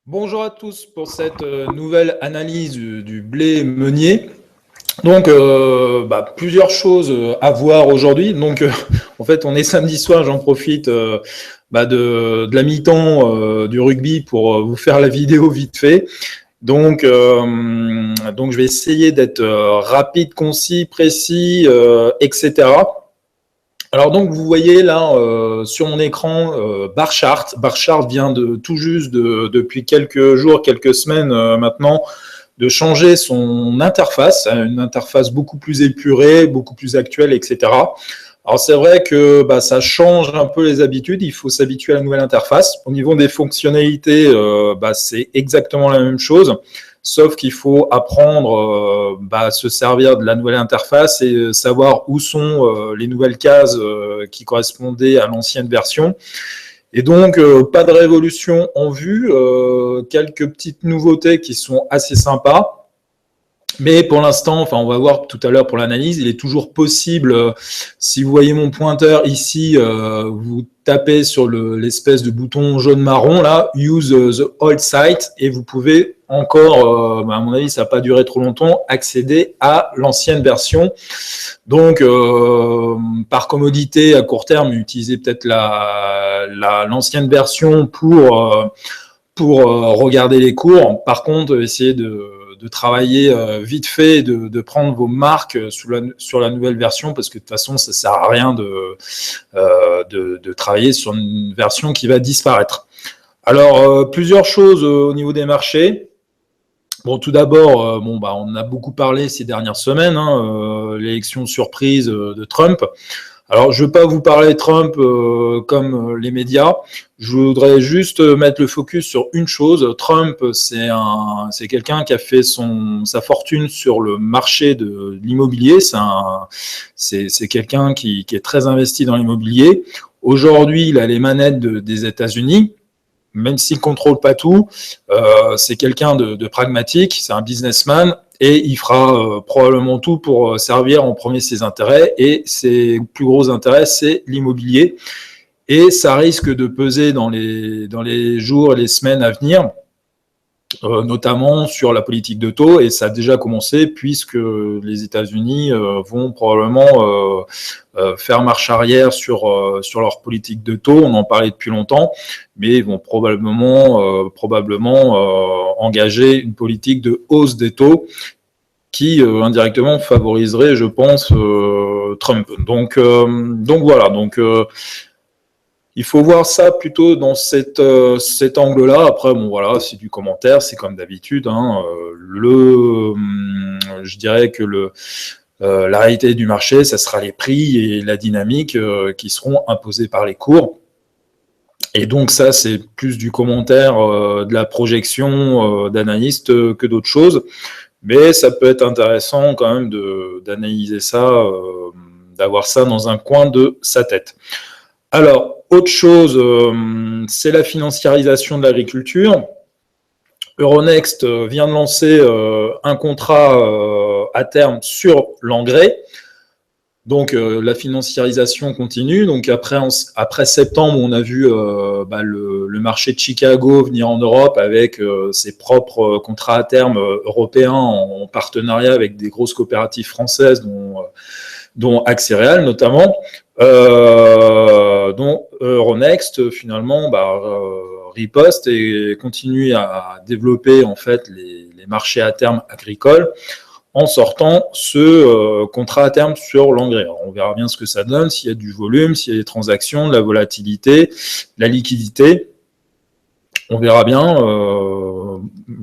Bonjour à tous pour cette nouvelle analyse du blé meunier. Donc, plusieurs choses à voir aujourd'hui. Donc, en fait, on est samedi soir, j'en profite de la mi-temps du rugby pour vous faire la vidéo vite fait. Donc je vais essayer d'être rapide, concis, précis, etc. Alors donc vous voyez là sur mon écran Barchart. Barchart vient tout juste depuis quelques jours, quelques semaines maintenant, de changer son interface, une interface beaucoup plus épurée, beaucoup plus actuelle, etc. Alors c'est vrai que ça change un peu les habitudes, il faut s'habituer à la nouvelle interface. Au niveau des fonctionnalités, c'est exactement la même chose, sauf qu'il faut apprendre à se servir de la nouvelle interface et savoir où sont les nouvelles cases qui correspondaient à l'ancienne version. Et donc, pas de révolution en vue, quelques petites nouveautés qui sont assez sympas. Mais pour l'instant, enfin, on va voir tout à l'heure pour l'analyse, il est toujours possible, si vous voyez mon pointeur ici, vous tapez sur l'espèce de bouton jaune-marron là, Use the old site, et vous pouvez encore, à mon avis, ça n'a pas duré trop longtemps, accéder à l'ancienne version. Donc, par commodité, à court terme, utilisez peut-être l'ancienne version pour regarder les cours. Par contre, essayez de travailler vite fait, de prendre vos marques sur la nouvelle version, parce que de toute façon, ça ne sert à rien de travailler sur une version qui va disparaître. Alors, plusieurs choses au niveau des marchés. Bon, tout d'abord, on a beaucoup parlé ces dernières semaines, l'élection surprise de Trump. Alors, je ne veux pas vous parler de Trump comme les médias. Je voudrais juste mettre le focus sur une chose. Trump, c'est quelqu'un qui a fait sa fortune sur le marché de l'immobilier. C'est quelqu'un qui est très investi dans l'immobilier. Aujourd'hui, il a les manettes des États-Unis. Même s'il ne contrôle pas tout, c'est quelqu'un de pragmatique, c'est un businessman, et il fera probablement tout pour servir en premier ses intérêts, et ses plus gros intérêts, c'est l'immobilier. Et ça risque de peser dans les jours et les semaines à venir, notamment sur la politique de taux, et ça a déjà commencé puisque les États-Unis vont probablement faire marche arrière sur leur politique de taux. On en parlait depuis longtemps, mais ils vont probablement engager une politique de hausse des taux qui indirectement favoriserait, je pense, Trump. Donc voilà. Il faut voir ça plutôt dans cet angle-là. Après, bon voilà, c'est du commentaire, c'est comme d'habitude. Je dirais que la réalité du marché, ça sera les prix et la dynamique qui seront imposés par les cours. Et donc ça, c'est plus du commentaire, de la projection d'analyste que d'autres choses. Mais ça peut être intéressant quand même d'analyser ça, d'avoir ça dans un coin de sa tête. Alors, autre chose, c'est la financiarisation de l'agriculture. Euronext vient de lancer un contrat à terme sur l'engrais. Donc, la financiarisation continue. Donc, après septembre, on a vu le marché de Chicago venir en Europe avec ses propres contrats à terme européens en partenariat avec des grosses coopératives françaises, dont Axéréal notamment, dont Euronext finalement riposte et continue à développer en fait les marchés à terme agricoles en sortant ce contrat à terme sur l'engrais. On verra bien ce que ça donne, s'il y a du volume, s'il y a des transactions, de la volatilité, de la liquidité. On verra bien.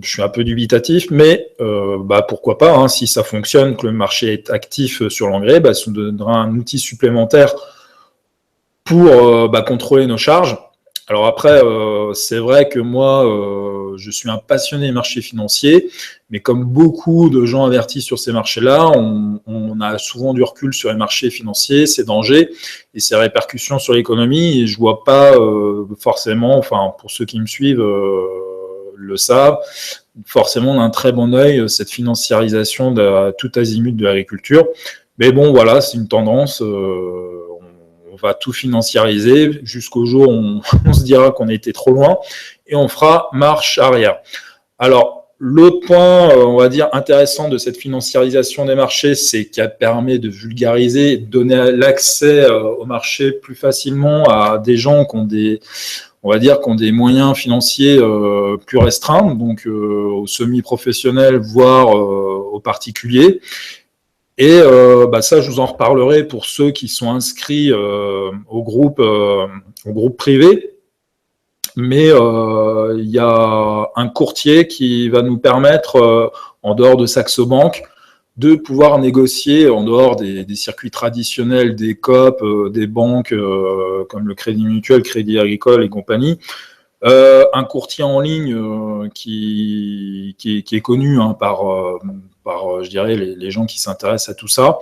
Je suis un peu dubitatif, mais pourquoi pas, si ça fonctionne, que le marché est actif sur l'engrais, ça nous donnera un outil supplémentaire pour contrôler nos charges. Alors après, c'est vrai que moi, je suis un passionné des marchés financiers, mais comme beaucoup de gens avertis sur ces marchés-là, on a souvent du recul sur les marchés financiers, ses dangers et ses répercussions sur l'économie. Et je vois pas forcément, enfin pour ceux qui me suivent le savent, forcément d'un très bon œil cette financiarisation de tout azimut de l'agriculture. Mais bon, voilà, c'est une tendance. On on va tout financiariser jusqu'au jour où on se dira qu'on a été trop loin et on fera marche arrière. Alors, l'autre point, on va dire, intéressant de cette financiarisation des marchés, c'est qu'elle permet de vulgariser, de donner l'accès au marché plus facilement à des gens qui ont on va dire, qui ont des moyens financiers plus restreints, donc aux semi-professionnels, voire aux particuliers. Et ça, je vous en reparlerai pour ceux qui sont inscrits au groupe privé. Mais il y a un courtier qui va nous permettre, en dehors de Saxo Bank, de pouvoir négocier en dehors des circuits traditionnels, des COP, des banques comme le Crédit Mutuel, Crédit Agricole et compagnie. Un courtier en ligne qui est connu par je dirais, les gens qui s'intéressent à tout ça,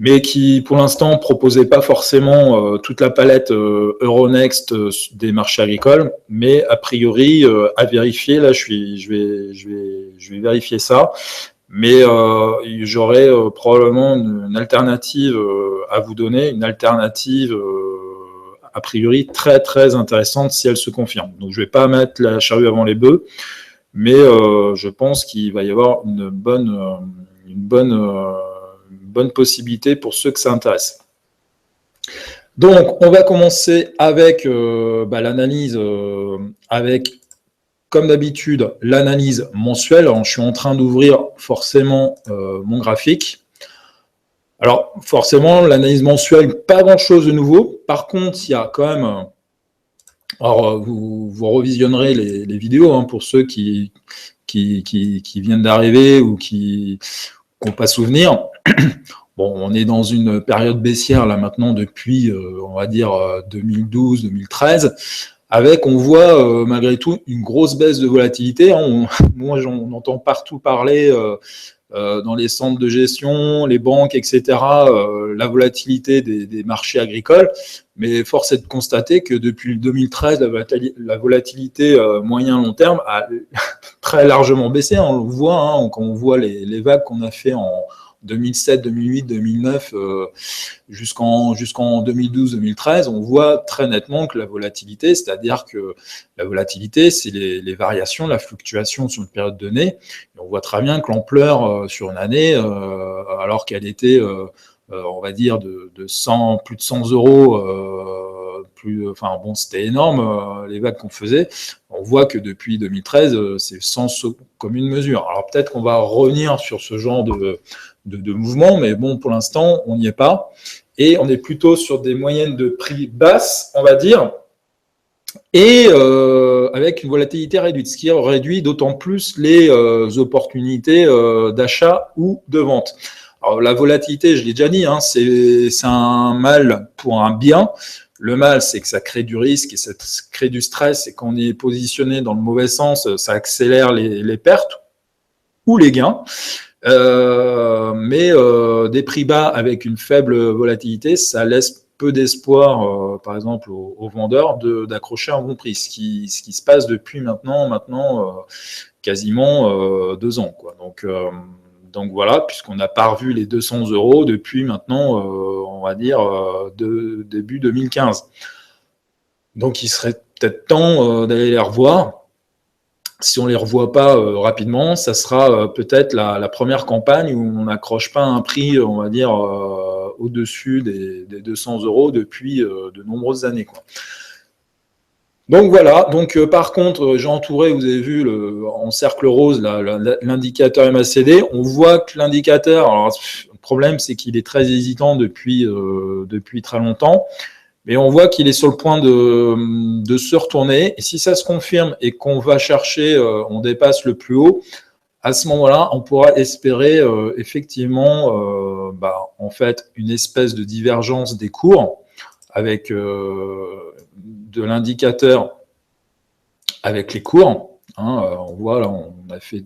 mais qui, pour l'instant, ne proposait pas forcément toute la palette Euronext des marchés agricoles, mais a priori, à vérifier, là, je vais vérifier ça, mais j'aurai probablement une alternative à vous donner, une alternative a priori très, très intéressante si elle se confirme. Donc, je ne vais pas mettre la charrue avant les bœufs, mais je pense qu'il va y avoir une bonne possibilité pour ceux que ça intéresse. Donc, on va commencer avec l'analyse, avec, comme d'habitude, l'analyse mensuelle. Alors, je suis en train d'ouvrir forcément mon graphique. Alors, forcément, l'analyse mensuelle, pas grand-chose de nouveau. Par contre, il y a quand même... Alors, vous revisionnerez les vidéos pour ceux qui viennent d'arriver ou qui n'ont pas souvenir. Bon, on est dans une période baissière là maintenant depuis, on va dire, 2012-2013, avec, on voit malgré tout une grosse baisse de volatilité. Moi, on entend partout parler dans les centres de gestion, les banques, etc., la volatilité des marchés agricoles. Mais force est de constater que depuis 2013, la volatilité moyen-long terme a très largement baissé. On le voit quand on voit les vagues qu'on a fait en 2007, 2008, 2009 jusqu'en 2012-2013, on voit très nettement que la volatilité, c'est-à-dire que la volatilité, c'est les variations, la fluctuation sur une période donnée. Et on voit très bien que l'ampleur sur une année, alors qu'elle était, on va dire, plus de 100 euros, c'était énorme, les vagues qu'on faisait. On voit que depuis 2013, c'est sans commune mesure. Alors peut-être qu'on va revenir sur ce genre de mouvement, mais bon, pour l'instant, on n'y est pas. Et on est plutôt sur des moyennes de prix basses, on va dire, et avec une volatilité réduite, ce qui réduit d'autant plus les opportunités d'achat ou de vente. Alors, la volatilité, je l'ai déjà dit, c'est un mal pour un bien. Le mal, c'est que ça crée du risque et ça crée du stress, et quand on est positionné dans le mauvais sens, ça accélère les pertes ou les gains. Mais des prix bas avec une faible volatilité, ça laisse peu d'espoir, par exemple, aux vendeurs d'accrocher un bon prix, ce qui se passe depuis maintenant quasiment 2 ans, quoi. Donc voilà, puisqu'on n'a pas revu les 200 euros depuis maintenant, on va dire, début 2015. Donc il serait peut-être temps d'aller les revoir. Si on ne les revoit pas rapidement, ça sera peut-être la première campagne où on n'accroche pas un prix, on va dire, au-dessus des 200 euros depuis de nombreuses années, quoi. Donc voilà, par contre, j'ai entouré, vous avez vu en cercle rose l'indicateur MACD. On voit que l'indicateur, alors le problème c'est qu'il est très hésitant depuis très longtemps, mais on voit qu'il est sur le point de se retourner. Et si ça se confirme et qu'on va chercher, on dépasse le plus haut, à ce moment-là, on pourra espérer effectivement en fait une espèce de divergence des cours avec de l'indicateur avec les cours. On voit là, on a fait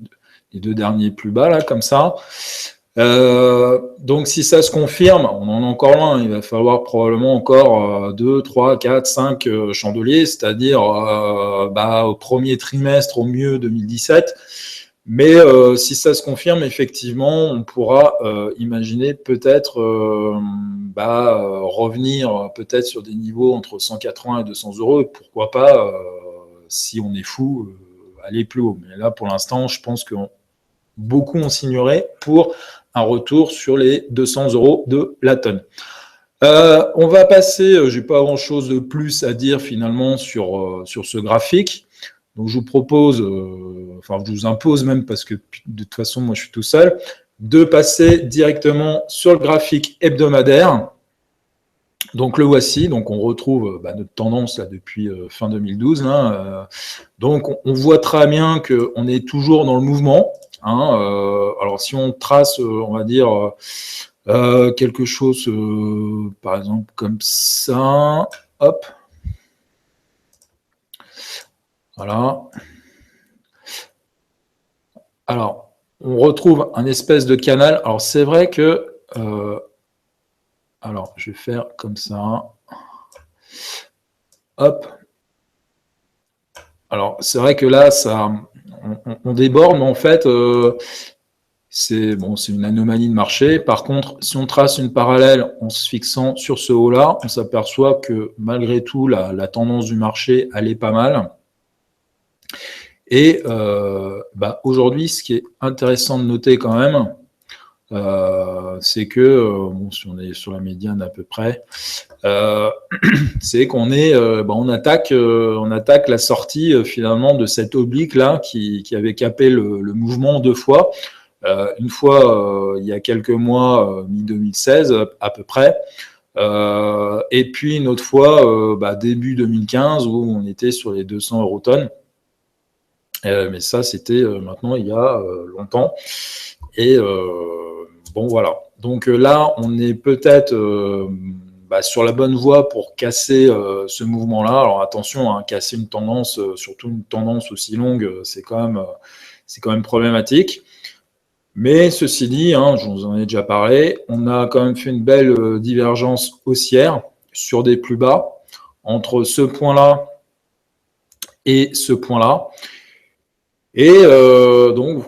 les 2 derniers plus bas là, comme ça. Donc si ça se confirme, on en est encore loin, il va falloir probablement encore 2, 3, 4, 5 chandeliers, c'est-à-dire au premier trimestre au mieux 2017, Mais si ça se confirme, effectivement, on pourra imaginer peut-être revenir peut-être sur des niveaux entre 180 et 200 euros. Et pourquoi pas, si on est fou, aller plus haut. Mais là, pour l'instant, je pense que beaucoup ont signerait pour un retour sur les 200 euros de la tonne. On va passer, j'ai pas grand-chose de plus à dire finalement sur ce graphique. Donc je vous propose, je vous impose même parce que de toute façon moi je suis tout seul, de passer directement sur le graphique hebdomadaire. Donc le voici, donc on retrouve notre tendance là depuis fin 2012. Donc on voit très bien qu'on est toujours dans le mouvement. Alors si on trace, on va dire quelque chose, par exemple comme ça, hop. Voilà. Alors, on retrouve un espèce de canal. Alors, c'est vrai que... alors, je vais faire comme ça. Hop. Alors, c'est vrai que là, on déborde, mais en fait, c'est une anomalie de marché. Par contre, si on trace une parallèle en se fixant sur ce haut-là, on s'aperçoit que malgré tout, la tendance du marché, elle est pas mal. Et aujourd'hui, ce qui est intéressant de noter quand même, c'est que, si on est sur la médiane à peu près, c'est qu'on on attaque la sortie finalement de cette oblique là qui avait capé le mouvement 2 fois. Une fois il y a quelques mois, mi-2016 à peu près, et puis une autre fois début 2015 où on était sur les 200 euros tonnes. Mais ça, c'était maintenant il y a longtemps. Et voilà. Donc là, on est peut-être sur la bonne voie pour casser ce mouvement-là. Alors attention, casser une tendance, surtout une tendance aussi longue, c'est quand même problématique. Mais ceci dit, je vous en ai déjà parlé, on a quand même fait une belle divergence haussière sur des plus bas entre ce point-là et ce point-là. Et donc,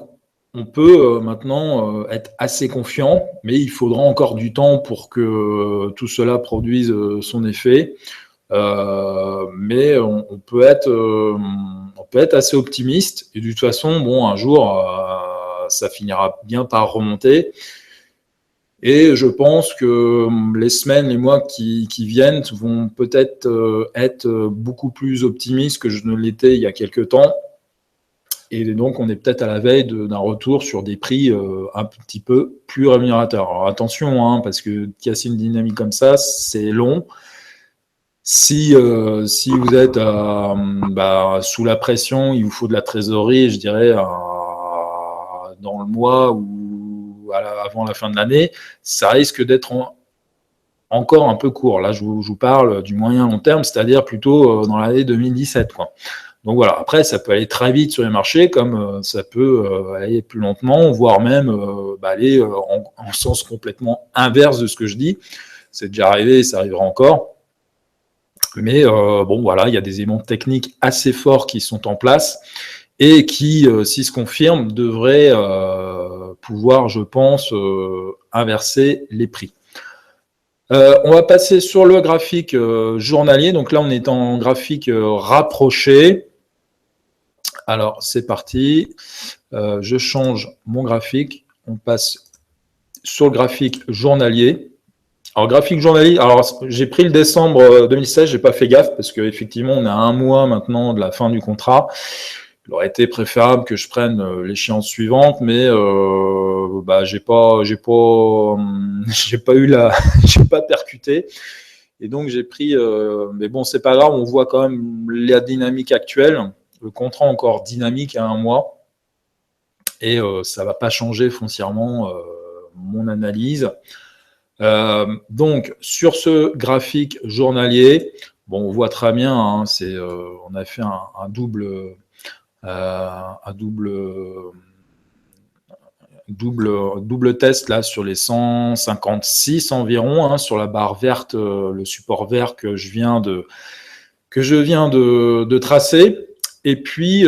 on peut maintenant être assez confiant, mais il faudra encore du temps pour que tout cela produise son effet. Mais on peut être assez optimiste. Et de toute façon, un jour, ça finira bien par remonter. Et je pense que les semaines, les mois qui viennent vont peut-être être beaucoup plus optimistes que je ne l'étais il y a quelques temps. Et donc, on est peut-être à la veille d'un retour sur des prix un petit peu plus rémunérateurs. Alors attention, parce que casser une dynamique comme ça, c'est long. Si vous êtes sous la pression, il vous faut de la trésorerie, je dirais, dans le mois ou avant la fin de l'année, ça risque d'être encore un peu court. Là, je vous parle du moyen long terme, c'est-à-dire plutôt dans l'année 2017, quoi. Donc voilà, après, ça peut aller très vite sur les marchés, comme ça peut aller plus lentement, voire même aller en sens complètement inverse de ce que je dis. C'est déjà arrivé, ça arrivera encore. Mais voilà, il y a des éléments techniques assez forts qui sont en place et qui, s'ils se confirment, devraient pouvoir, je pense, inverser les prix. On va passer sur le graphique journalier. Donc là, on est en graphique rapproché. Alors, c'est parti. Je change mon graphique. On passe sur le graphique journalier. Alors, graphique journalier, j'ai pris le décembre 2016, j'ai pas fait gaffe parce qu'effectivement, on a un mois maintenant de la fin du contrat. Il aurait été préférable que je prenne l'échéance suivante, mais j'ai pas percuté. Et donc, j'ai pris, mais bon, c'est pas grave, on voit quand même la dynamique actuelle. Le contrat encore dynamique à un mois. Et ça va pas changer foncièrement mon analyse. Donc, sur ce graphique journalier, on voit très bien, on a fait un double test là sur les 156 environ, sur la barre verte, le support vert que je viens de tracer. Et puis,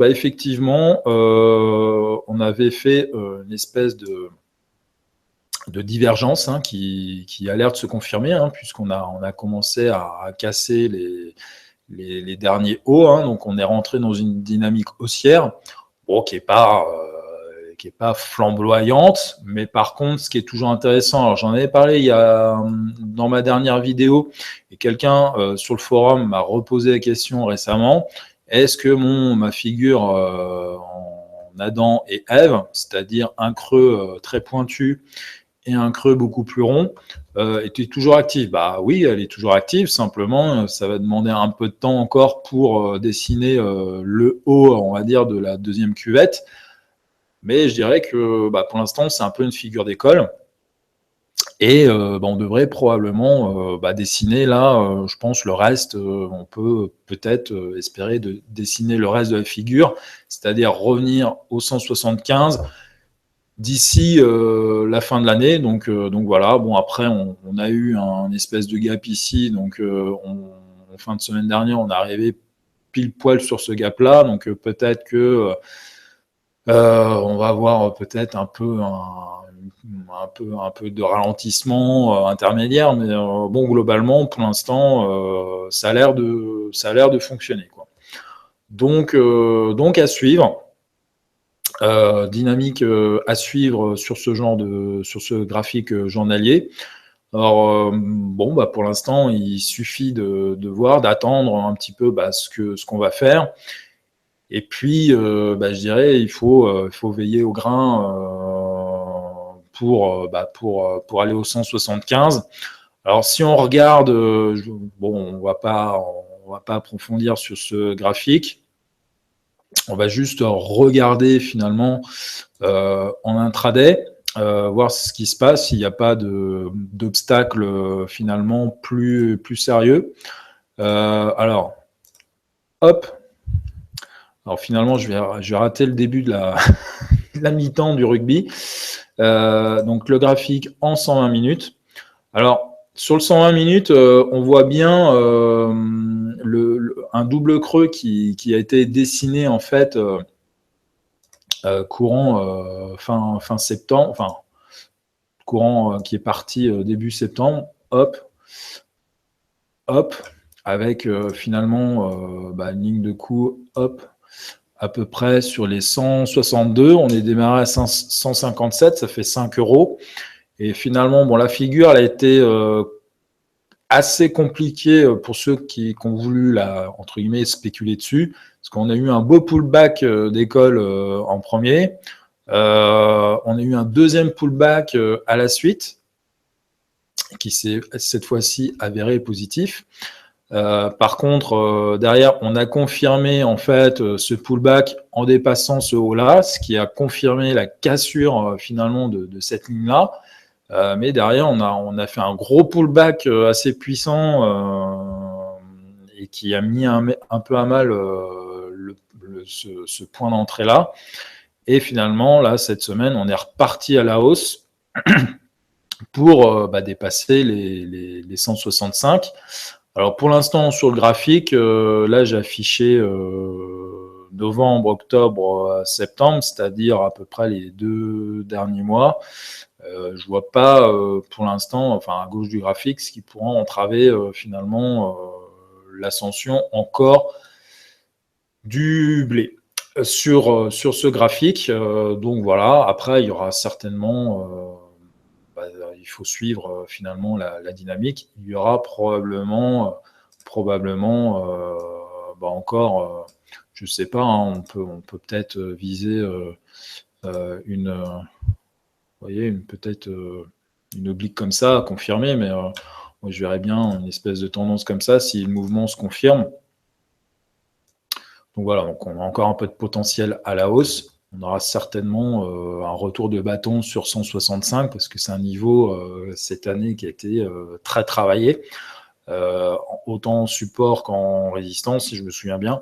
effectivement, on avait fait une espèce de divergence qui a l'air de se confirmer, puisqu'on a commencé à casser les derniers hauts. Donc, on est rentré dans une dynamique haussière, qui n'est pas flamboyante, mais par contre, ce qui est toujours intéressant, alors j'en avais parlé dans ma dernière vidéo, et quelqu'un sur le forum m'a reposé la question récemment, est-ce que ma figure en Adam et Ève, c'est-à-dire un creux très pointu et un creux beaucoup plus rond, était toujours active? Bah oui, elle est toujours active, simplement ça va demander un peu de temps encore pour dessiner le haut, on va dire, de la deuxième cuvette. Mais je dirais que pour l'instant, c'est un peu une figure d'école. Et on devrait probablement dessiner là, je pense, le reste. On peut peut-être espérer de dessiner le reste de la figure, c'est-à-dire revenir au 175 d'ici la fin de l'année. Donc voilà. Bon, après, on a eu un espèce de gap ici. Donc en fin de semaine dernière, on est arrivé pile poil sur ce gap-là. Donc peut-être que on va avoir peut-être un peu de ralentissement intermédiaire, mais bon, globalement, pour l'instant, ça a l'air de fonctionner, quoi. Donc à suivre. Dynamique à suivre sur ce graphique journalier. Alors pour l'instant, il suffit de voir, d'attendre un petit peu ce qu'on va faire. Et puis, je dirais, il faut veiller au grain pour aller au 175. Alors, si on regarde, on va pas approfondir sur ce graphique. On va juste regarder finalement en intraday, voir ce qui se passe, s'il n'y a pas d'obstacle finalement plus sérieux. Alors, hop. Alors finalement, je vais rater le début de la mi-temps du rugby. Donc le graphique en 120 minutes. Alors sur le 120 minutes, on voit bien un double creux qui a été dessiné en fait courant fin septembre, enfin courant qui est parti début septembre. Hop, avec finalement une ligne de coup, hop, à peu près sur les 162. On est démarré à 157, ça fait 5 euros. Et finalement, la figure, elle a été assez compliquée pour ceux qui ont voulu, entre guillemets, spéculer dessus. Parce qu'on a eu un beau pullback d'école en premier. On a eu un deuxième pullback à la suite, qui s'est cette fois-ci avéré positif. Par contre, derrière, on a confirmé en fait ce pullback en dépassant ce haut-là, ce qui a confirmé la cassure finalement de cette ligne-là. Mais derrière, on a fait un gros pullback assez puissant et qui a mis un peu à mal ce point d'entrée-là. Et finalement, là, cette semaine, on est reparti à la hausse pour dépasser les 165. Alors pour l'instant sur le graphique, là j'ai affiché novembre, octobre, septembre, c'est-à-dire à peu près les 2 derniers mois. Je vois pas pour l'instant, enfin à gauche du graphique, ce qui pourra entraver finalement l'ascension encore du blé sur ce graphique. Donc voilà, après il y aura certainement il faut suivre finalement la dynamique. Il y aura probablement encore, je ne sais pas, on peut peut-être viser peut-être une oblique comme ça à confirmer, mais moi je verrais bien une espèce de tendance comme ça si le mouvement se confirme. Donc voilà, donc on a encore un peu de potentiel à la hausse. On aura certainement un retour de bâton sur 165 parce que c'est un niveau cette année qui a été très travaillé, autant en support qu'en résistance, si je me souviens bien.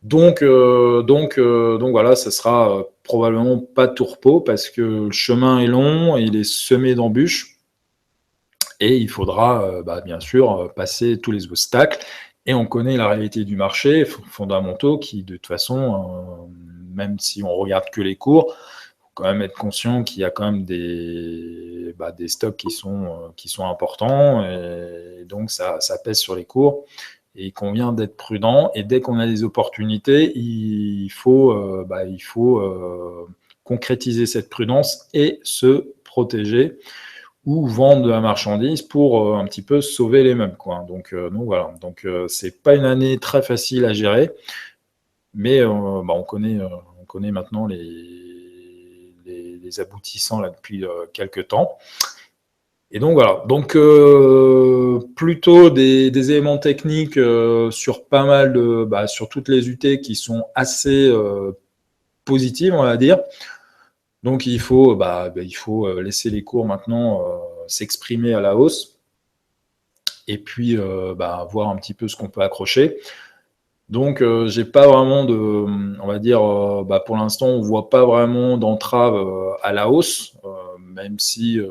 Donc voilà, ça sera probablement pas de tourpeau parce que le chemin est long et il est semé d'embûches et il faudra bien sûr passer tous les obstacles Et on connaît la réalité du marché, fondamentaux, qui de toute façon, même si on regarde que les cours, faut quand même être conscient qu'il y a quand même des stocks qui sont importants, et donc ça pèse sur les cours. Et il convient d'être prudent. Et dès qu'on a des opportunités, il faut concrétiser cette prudence et se protéger ou vendre de la marchandise pour un petit peu sauver les meubles, quoi. Donc voilà. Donc c'est pas une année très facile à gérer, mais on connaît maintenant les aboutissants là depuis quelques temps. Et donc voilà. Donc plutôt des éléments techniques sur pas mal sur toutes les UT qui sont assez positives, on va dire. Donc il faut laisser les cours maintenant s'exprimer à la hausse, et puis voir un petit peu ce qu'on peut accrocher. Donc j'ai pas vraiment on va dire, pour l'instant on voit pas vraiment d'entrave à la hausse, même si il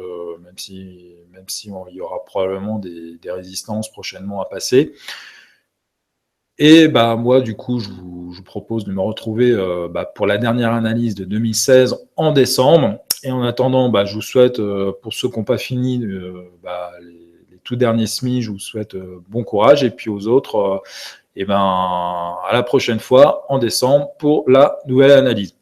y aura probablement des résistances prochainement à passer. Et moi, du coup, je vous propose de me retrouver pour la dernière analyse de 2016 en décembre. Et en attendant, je vous souhaite, pour ceux qui n'ont pas fini les tout derniers SMI, je vous souhaite bon courage. Et puis aux autres, à la prochaine fois en décembre pour la nouvelle analyse.